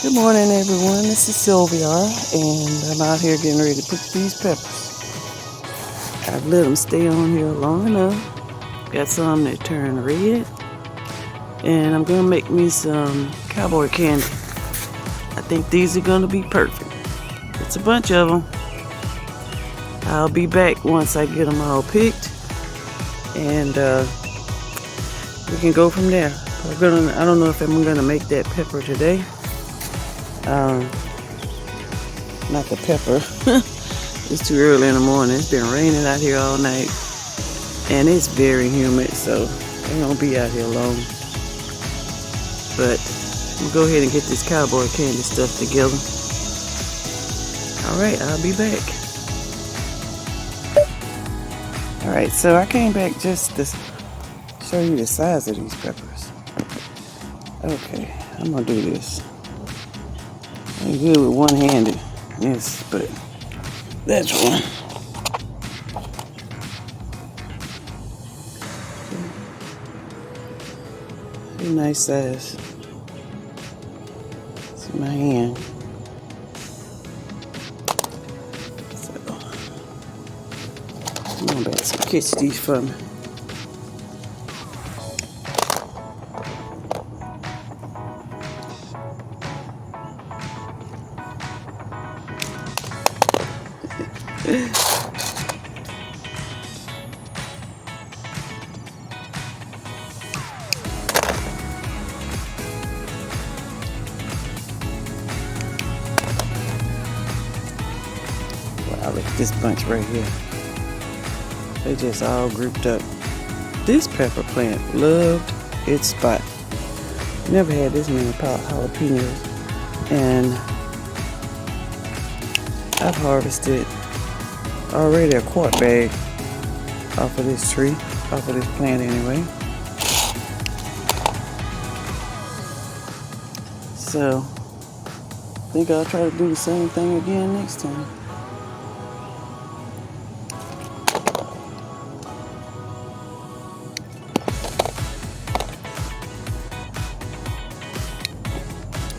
Good morning, everyone. This is Sylvia, and I'm out here getting ready to pick these peppers. I've let them stay on here long enough. Got some that turn red, and I'm gonna make me some Cowboy Candy. I think these are gonna be perfect. It's a bunch of them. I'll be back once I get them all picked, and we can go from there. I don't know if I'm gonna make that pepper today. Not the pepper. It's too early in the morning. It's been raining out here all night, and it's very humid, so I ain't gonna be out here long. But we'll go ahead and get this Cowboy Candy stuff together. Alright, I'll be back. Alright, so I came back just to show you the size of these peppers. Okay, I'm gonna do this. I'm good with one-handed. Yes, but that's one. A nice size. See my hand. So I'm gonna catch these for me. Wow, look at this bunch right here. They just all grouped up. This pepper plant loved its spot. Never had this many jalapenos. And I've harvested already a quart bag off of this tree, off of this plant anyway. So I think I'll try to do the same thing again next time.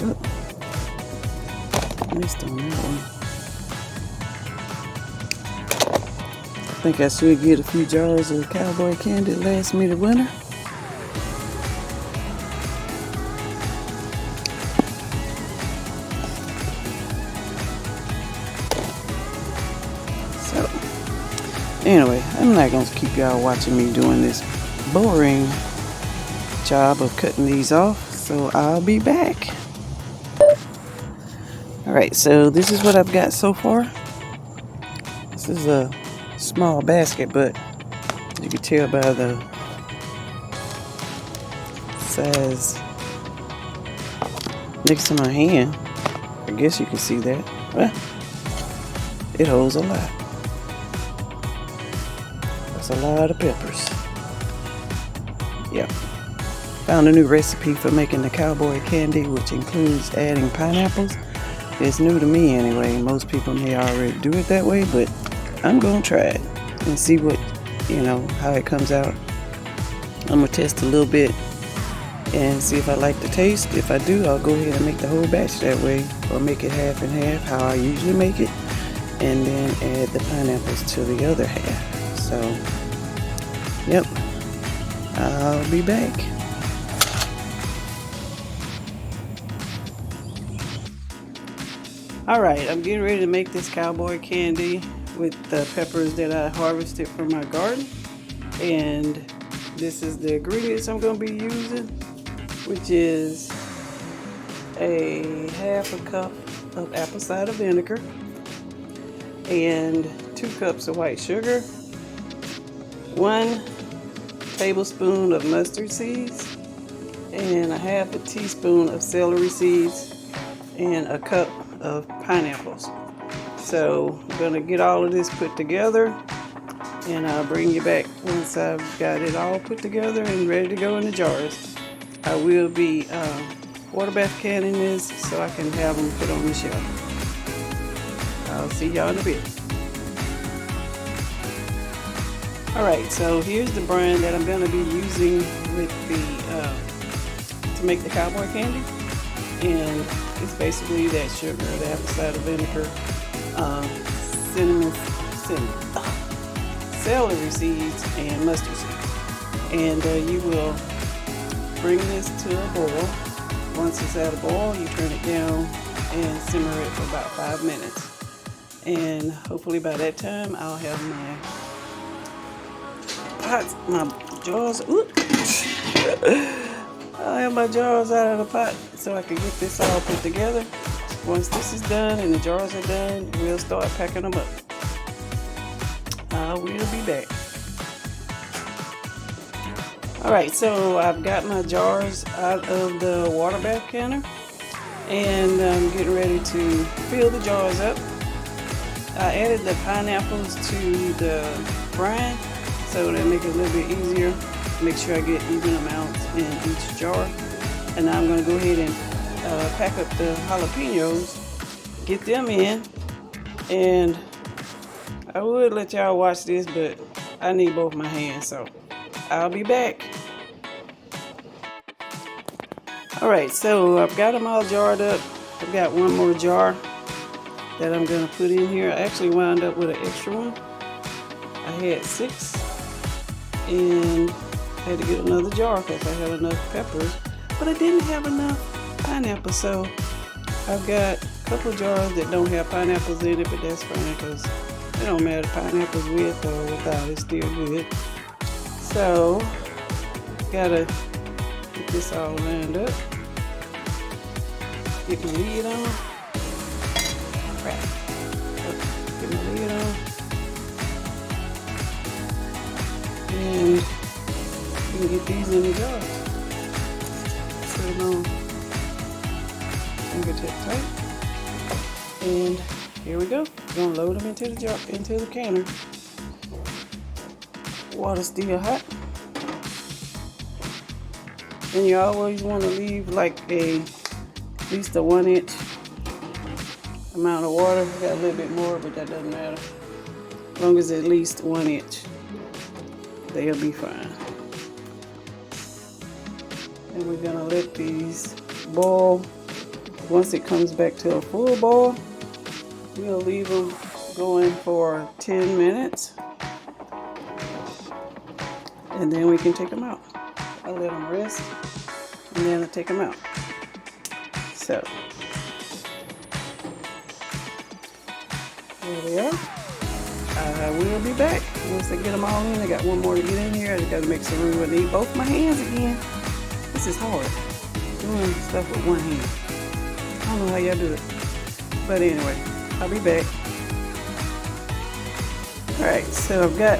Oh, missed on that one. I think I should get a few jars of Cowboy Candy to last me the winter. So, anyway, I'm not going to keep y'all watching me doing this boring job of cutting these off, so I'll be back. Alright, so this is what I've got so far. This is a small basket, but you can tell by the size next to my hand. I guess you can see that. Well, it holds a lot. That's a lot of peppers. Yep. Found a new recipe for making the Cowboy Candy, which includes adding pineapples. It's new to me anyway. Most people may already do it that way, but I'm gonna try it and see what, how it comes out. I'm gonna test a little bit and see if I like the taste. If I do, I'll go ahead and make the whole batch that way, or make it half and half, how I usually make it, and then add the pineapples to the other half. So, yep, I'll be back. Alright, I'm getting ready to make this Cowboy Candy with the peppers that I harvested from my garden. And this is the ingredients I'm going to be using, which is a half a cup of apple cider vinegar and 2 cups of white sugar, 1 tablespoon of mustard seeds, and a half a teaspoon of celery seeds, and a cup of pineapples. So I'm gonna get all of this put together, and I'll bring you back once I've got it all put together and ready to go in the jars. I will be water bath canning this so I can have them put on the shelf. I'll see y'all in a bit. Alright, so here's the brine that I'm gonna be using with the to make the Cowboy Candy. and it's basically that sugar, the apple cider vinegar, cinnamon, celery seeds, and mustard seeds. And you will bring this to a boil. Once it's at a boil, you turn it down and simmer it for about 5 minutes. And hopefully by that time, I'll have my pots, my jars. I'll have my jars out of the pot so I can get this all put together. Once this is done and the jars are done, we'll start packing them up. I will be back. Alright, so I've got my jars out of the water bath canner, and I'm getting ready to fill the jars up. I added the pineapples to the brine so that make it a little bit easier. Make sure I get even amounts in each jar. And now I'm going to go ahead and pack up the jalapenos, get them in, and I would let y'all watch this, but I need both my hands, so I'll be back. Alright, so I've got them all jarred up. I've got one more jar that I'm going to put in here. I actually wound up with an extra one. I had 6, and I had to get another jar because I had enough peppers, but I didn't have enough pineapple, so I've got a couple jars that don't have pineapples in it, but that's fine because it don't matter, pineapples with or without, it's still good. So gotta get this all lined up, get my lid on. Crap. Get my lid on, and you can get these in the jars. Put them on fingertip tight, and here we go. We're gonna load them into the jar, into the canner. Water's still hot, and you always want to leave like at least a 1-inch amount of water. Got a little bit more, but that doesn't matter. As long as at least 1 inch, they'll be fine. And we're gonna let these boil. Once it comes back to a full boil, we'll leave them going for 10 minutes, and then we can take them out. I let them rest, and then I take them out. So there they are. I will be back once I get them all in. I got one more to get in here. I just got to make some room. I need both my hands again. This is hard, doing stuff with one hand. I don't know how y'all do it, but anyway, I'll be back. Alright, so I've got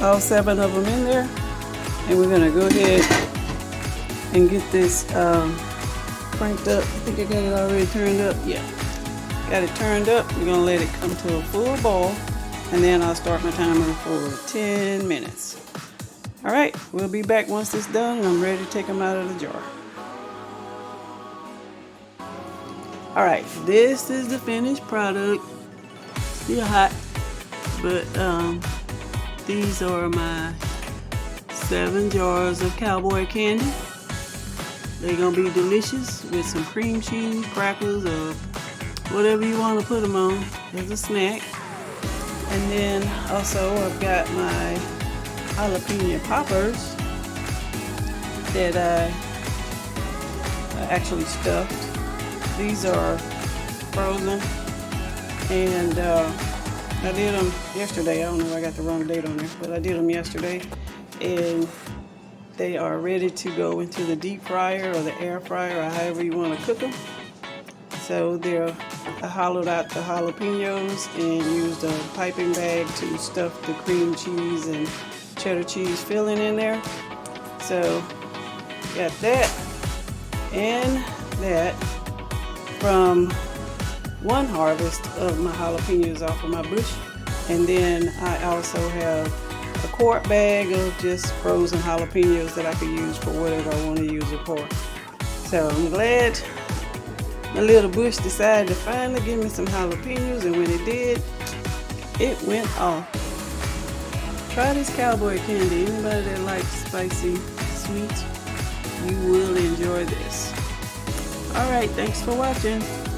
all 7 of them in there, and we're gonna go ahead and get this cranked up. I think I got it already turned up. Yeah, got it turned up. We're gonna let it come to a full boil, and then I'll start my timer for 10 minutes. Alright, we'll be back once it's done and I'm ready to take them out of the jar. Alright, this is the finished product. Still hot, but these are my 7 jars of Cowboy Candy. They're gonna be delicious with some cream cheese, crackers, or whatever you want to put them on as a snack. And then also I've got my jalapeno poppers that I actually stuffed. These are frozen, and I did them yesterday. I don't know if I got the wrong date on there, but I did them yesterday, and they are ready to go into the deep fryer or the air fryer or however you want to cook them. So I hollowed out the jalapenos and used a piping bag to stuff the cream cheese and cheddar cheese filling in there. So got that and that from one harvest of my jalapenos off of my bush, and then I also have a quart bag of just frozen jalapenos that I could use for whatever I want to use it for. So I'm glad my little bush decided to finally give me some jalapenos, and when it did, it went off. Try this Cowboy Candy. Anybody that likes spicy sweet, you will enjoy this. Alright, thanks for watching.